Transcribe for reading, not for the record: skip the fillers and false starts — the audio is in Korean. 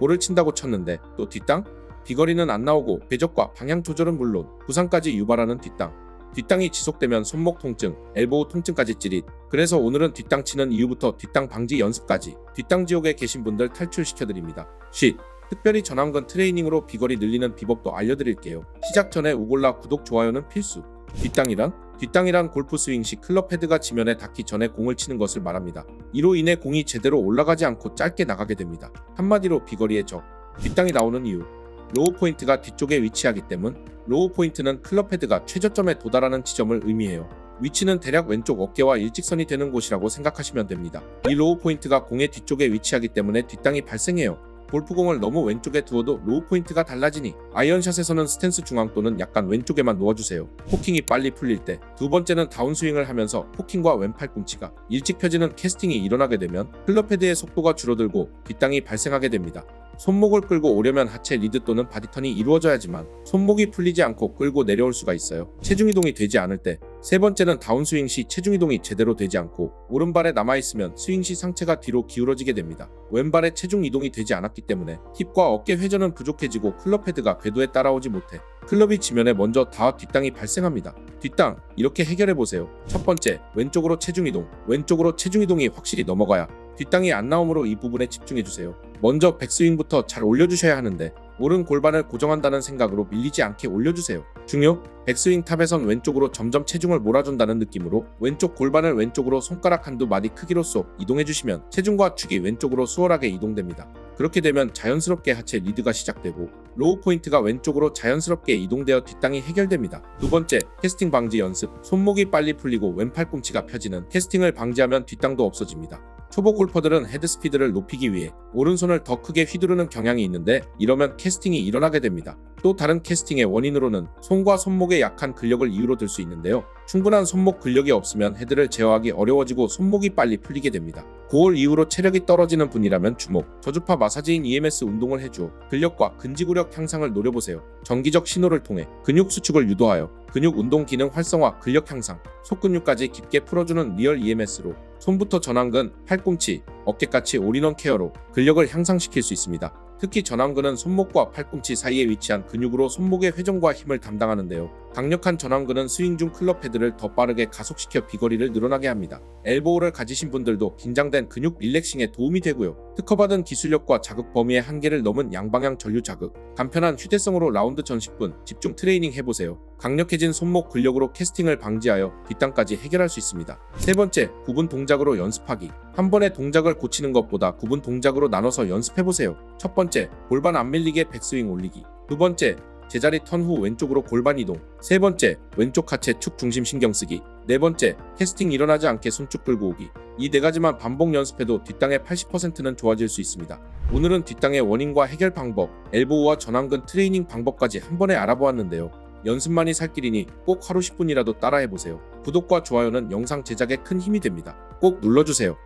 볼을 친다고 쳤는데 또 뒷땅? 비거리는 안 나오고 궤적과 방향 조절은 물론 부상까지 유발하는 뒷땅. 뒷땅이 지속되면 손목 통증, 엘보우 통증까지 찌릿. 그래서 오늘은 뒷땅 치는 이유부터 뒷땅 방지 연습까지 뒷땅 지옥에 계신 분들 탈출시켜드립니다. 쉿! 특별히 전완근 트레이닝으로 비거리 늘리는 비법도 알려드릴게요. 시작 전에 우골라 구독, 좋아요는 필수. 뒷땅이란 골프 스윙 시 클럽 헤드가 지면에 닿기 전에 공을 치는 것을 말합니다. 이로 인해 공이 제대로 올라가지 않고 짧게 나가게 됩니다. 한마디로 비거리의 적. 뒷땅이 나오는 이유. 로우 포인트가 뒤쪽에 위치하기 때문. 로우 포인트는 클럽 헤드가 최저점에 도달하는 지점을 의미해요. 위치는 대략 왼쪽 어깨와 일직선이 되는 곳이라고 생각하시면 됩니다. 이 로우 포인트가 공의 뒤쪽에 위치하기 때문에 뒷땅이 발생해요. 골프공을 너무 왼쪽에 두어도 로우 포인트가 달라지니 아이언샷에서는 스탠스 중앙 또는 약간 왼쪽에만 놓아주세요. 포킹이 빨리 풀릴 때. 두 번째는 다운스윙을 하면서 포킹과 왼팔 꿈치가 일찍 펴지는 캐스팅이 일어나게 되면 클럽 헤드의 속도가 줄어들고 뒷땅이 발생하게 됩니다. 손목을 끌고 오려면 하체 리드 또는 바디턴이 이루어져야지만 손목이 풀리지 않고 끌고 내려올 수가 있어요. 체중 이동이 되지 않을 때. 세 번째는 다운스윙 시 체중 이동이 제대로 되지 않고 오른발에 남아있으면 스윙 시 상체가 뒤로 기울어지게 됩니다. 왼발에 체중 이동이 되지 않았기 때문에 힙과 어깨 회전은 부족해지고 클럽 헤드가 궤도에 따라오지 못해 클럽이 지면에 먼저 닿아 뒷땅이 발생합니다. 뒷땅, 이렇게 해결해보세요. 첫 번째, 왼쪽으로 체중 이동. 왼쪽으로 체중 이동이 확실히 넘어가야 뒷땅이 안 나오므로 이 부분에 집중해주세요. 먼저 백스윙부터 잘 올려주셔야 하는데 오른 골반을 고정한다는 생각으로 밀리지 않게 올려주세요. 중요! 백스윙 탑에선 왼쪽으로 점점 체중을 몰아준다는 느낌으로 왼쪽 골반을 왼쪽으로 손가락 한두 마디 크기로 쏙 이동해주시면 체중과 축이 왼쪽으로 수월하게 이동됩니다. 그렇게 되면 자연스럽게 하체 리드가 시작되고 로우 포인트가 왼쪽으로 자연스럽게 이동되어 뒷땅이 해결됩니다. 두 번째, 캐스팅 방지 연습. 손목이 빨리 풀리고 왼팔 꿈치가 펴지는 캐스팅을 방지하면 뒷땅도 없어집니다. 초보 골퍼들은 헤드 스피드를 높이기 위해 오른손을 더 크게 휘두르는 경향이 있는데 이러면 캐스팅이 일어나게 됩니다. 또 다른 캐스팅의 원인으로는 손과 손목의 약한 근력을 이유로 들 수 있는데요. 충분한 손목 근력이 없으면 헤드를 제어하기 어려워지고 손목이 빨리 풀리게 됩니다. 고올 이후로 체력이 떨어지는 분이라면 주목, 저주파 마사지인 EMS 운동을 해주어 근력과 근지구력 향상을 노려보세요. 정기적 신호를 통해 근육 수축을 유도하여 근육 운동 기능 활성화, 근력 향상, 속근육까지 깊게 풀어주는 리얼 EMS로 손부터 전완근, 팔꿈치, 어깨까지 올인원 케어로 근력을 향상시킬 수 있습니다. 특히 전완근은 손목과 팔꿈치 사이에 위치한 근육으로 손목의 회전과 힘을 담당하는데요. 강력한 전완근은 스윙 중 클럽 헤드를 더 빠르게 가속시켜 비거리를 늘어나게 합니다. 엘보우를 가지신 분들도 긴장된 근육 릴렉싱에 도움이 되고요. 특허받은 기술력과 자극 범위의 한계를 넘은 양방향 전류 자극, 간편한 휴대성으로 라운드 전 10분 집중 트레이닝 해보세요. 강력해진 손목 근력으로 캐스팅을 방지하여 뒷땅까지 해결할 수 있습니다. 세 번째, 구분 동작으로 연습하기. 한 번의 동작을 고치는 것보다 구분 동작으로 나눠서 연습해보세요. 첫 번째, 골반 안 밀리게 백스윙 올리기. 두 번째, 제자리 턴 후 왼쪽으로 골반 이동. 세 번째, 왼쪽 하체 축 중심 신경 쓰기. 네 번째, 캐스팅 일어나지 않게 손쭉 끌고 오기. 이 네 가지만 반복 연습해도 뒷땅의 80%는 좋아질 수 있습니다. 오늘은 뒷땅의 원인과 해결 방법, 엘보우와 전완근 트레이닝 방법까지 한 번에 알아보았는데요. 연습만이 살 길이니 꼭 하루 10분이라도 따라해보세요. 구독과 좋아요는 영상 제작에 큰 힘이 됩니다. 꼭 눌러주세요.